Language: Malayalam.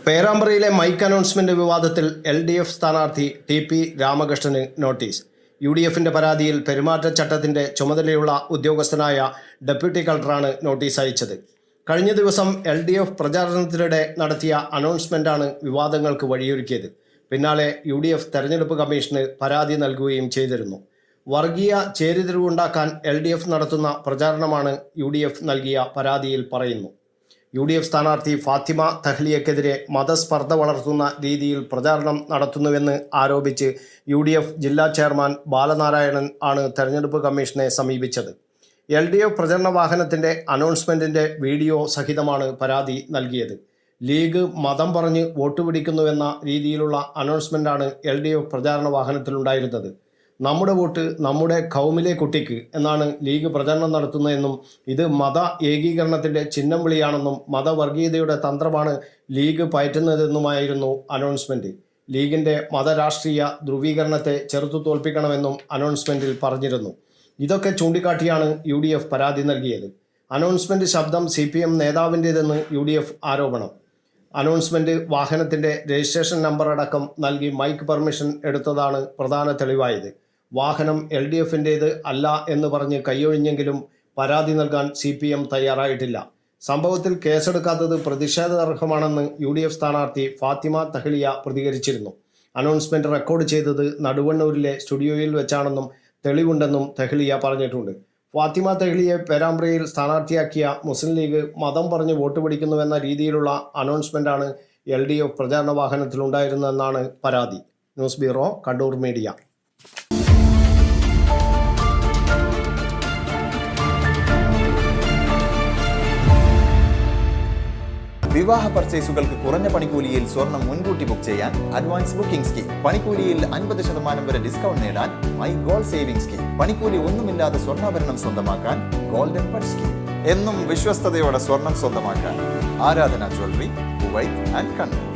പേരാമ്പ്രയിലെ മൈക്ക് അനൗൺസ്മെന്റ് വിവാദത്തിൽ LDF സ്ഥാനാർത്ഥി TP രാമകൃഷ്ണന് നോട്ടീസ്. UDFിന്റെ പരാതിയിൽ പെരുമാറ്റച്ചട്ടത്തിന്റെ ചുമതലയുള്ള ഉദ്യോഗസ്ഥനായ ഡെപ്യൂട്ടി കളക്ടറാണ് നോട്ടീസ് അയച്ചത്. കഴിഞ്ഞ ദിവസം LDF പ്രചാരണത്തിനിടെ നടത്തിയ അനൗൺസ്മെന്റാണ് വിവാദങ്ങൾക്ക് വഴിയൊരുക്കിയത്. പിന്നാലെ UDF തെരഞ്ഞെടുപ്പ് കമ്മീഷന് പരാതി നൽകുകയും ചെയ്തിരുന്നു. വർഗീയ ചേരിതിരിവുണ്ടാക്കാൻ LDF നടത്തുന്ന പ്രചാരണമാണ് UDF നൽകിയ പരാതിയിൽ പറയുന്നു. UDF സ്ഥാനാർത്ഥി ഫാത്തിമ തഹ്ലിയക്കെതിരെ മതസ്പർദ്ധ വളർത്തുന്ന രീതിയിൽ പ്രചാരണം നടത്തുന്നുവെന്ന് ആരോപിച്ച് UDF ജില്ലാ ചെയർമാൻ ബാലനാരായണൻ ആണ് തെരഞ്ഞെടുപ്പ് കമ്മീഷനെ സമീപിച്ചത്. LDF പ്രചരണ വാഹനത്തിൻ്റെ അനൗൺസ്മെൻറ്റിൻ്റെ വീഡിയോ സഹിതമാണ് പരാതി നൽകിയത്. ലീഗ് മതം പറഞ്ഞ് വോട്ട് പിടിക്കുന്നുവെന്ന രീതിയിലുള്ള അനൗൺസ്മെൻ്റാണ് LDF പ്രചാരണ വാഹനത്തിലുണ്ടായിരുന്നത്. നമ്മുടെ വോട്ട് നമ്മുടെ ഖൗമിലെ കുട്ടിക്ക് എന്നാണ് ലീഗ് പ്രചരണം നടത്തുന്നതെന്നും ഇത് മത ഏകീകരണത്തിൻ്റെ ചിഹ്നം വിളിയാണെന്നും മതവർഗീയതയുടെ തന്ത്രമാണ് ലീഗ് പയറ്റുന്നതെന്നുമായിരുന്നു അനൗൺസ്മെൻറ്റ്. ലീഗിൻ്റെ മതരാഷ്ട്രീയ ധ്രുവീകരണത്തെ ചെറുത്തു തോൽപ്പിക്കണമെന്നും അനൗൺസ്മെൻറ്റിൽ പറഞ്ഞിരുന്നു. ഇതൊക്കെ ചൂണ്ടിക്കാട്ടിയാണ് UDF പരാതി നൽകിയത്. അനൗൺസ്മെൻറ്റ് ശബ്ദം CPM നേതാവിൻ്റേതെന്ന് UDF ആരോപണം. അനൗൺസ്മെൻറ്റ് വാഹനത്തിൻ്റെ രജിസ്ട്രേഷൻ നമ്പർ അടക്കം നൽകി മൈക്ക് പെർമിഷൻ എടുത്തതാണ് പ്രധാന തെളിവായത്. വാഹനം LDFിൻ്റേത് അല്ല എന്ന് പറഞ്ഞ് കൈയൊഴിഞ്ഞെങ്കിലും പരാതി നൽകാൻ CPM തയ്യാറായിട്ടില്ല. സംഭവത്തിൽ കേസെടുക്കാത്തത് പ്രതിഷേധാർഹമാണെന്ന് UDF സ്ഥാനാർത്ഥി ഫാത്തിമ തഹ്ലിയ പ്രതികരിച്ചിരുന്നു. അനൗൺസ്മെൻറ്റ് റെക്കോർഡ് ചെയ്തത് നടുവണ്ണൂരിലെ സ്റ്റുഡിയോയിൽ വെച്ചാണെന്നും തെളിവുണ്ടെന്നും തഹ്ലിയ പറഞ്ഞിട്ടുണ്ട്. ഫാത്തിമ തഹ്ലിയെ പേരാമ്പ്രയിൽ സ്ഥാനാർത്ഥിയാക്കിയ മുസ്ലിം ലീഗ് മതം പറഞ്ഞ് വോട്ട് പിടിക്കുന്നുവെന്ന രീതിയിലുള്ള അനൗൺസ്മെൻ്റാണ് LDF പ്രചാരണ വാഹനത്തിലുണ്ടായിരുന്നതെന്നാണ് പരാതി. News bureau, Kannur media. വിവാഹ പർച്ചേസുകൾക്ക് കുറഞ്ഞ പണിക്കൂലിയിൽ സ്വർണം മുൻകൂട്ടി ബുക്ക് ചെയ്യാൻ അഡ്വാൻസ് ബുക്കിംഗ് സ്കീം. പണിക്കൂലിയിൽ 50% വരെ ഡിസ്കൗണ്ട് നേടാൻ മൈ ഗോൾഡ് സേവിംഗ് സ്കീം. പണിക്കൂലി ഒന്നുമില്ലാതെ സ്വർണ്ണാഭരണം സ്വന്തമാക്കാൻ ഗോൾഡൻ ബഡ് സ്കീം. എന്നും വിശ്വസ്തയോടെ സ്വർണം സ്വന്തമാക്കാൻ ആരാധന ജ്വല്ലറി, കുവൈറ്റ് ആൻഡ് കണ്ണൂർ.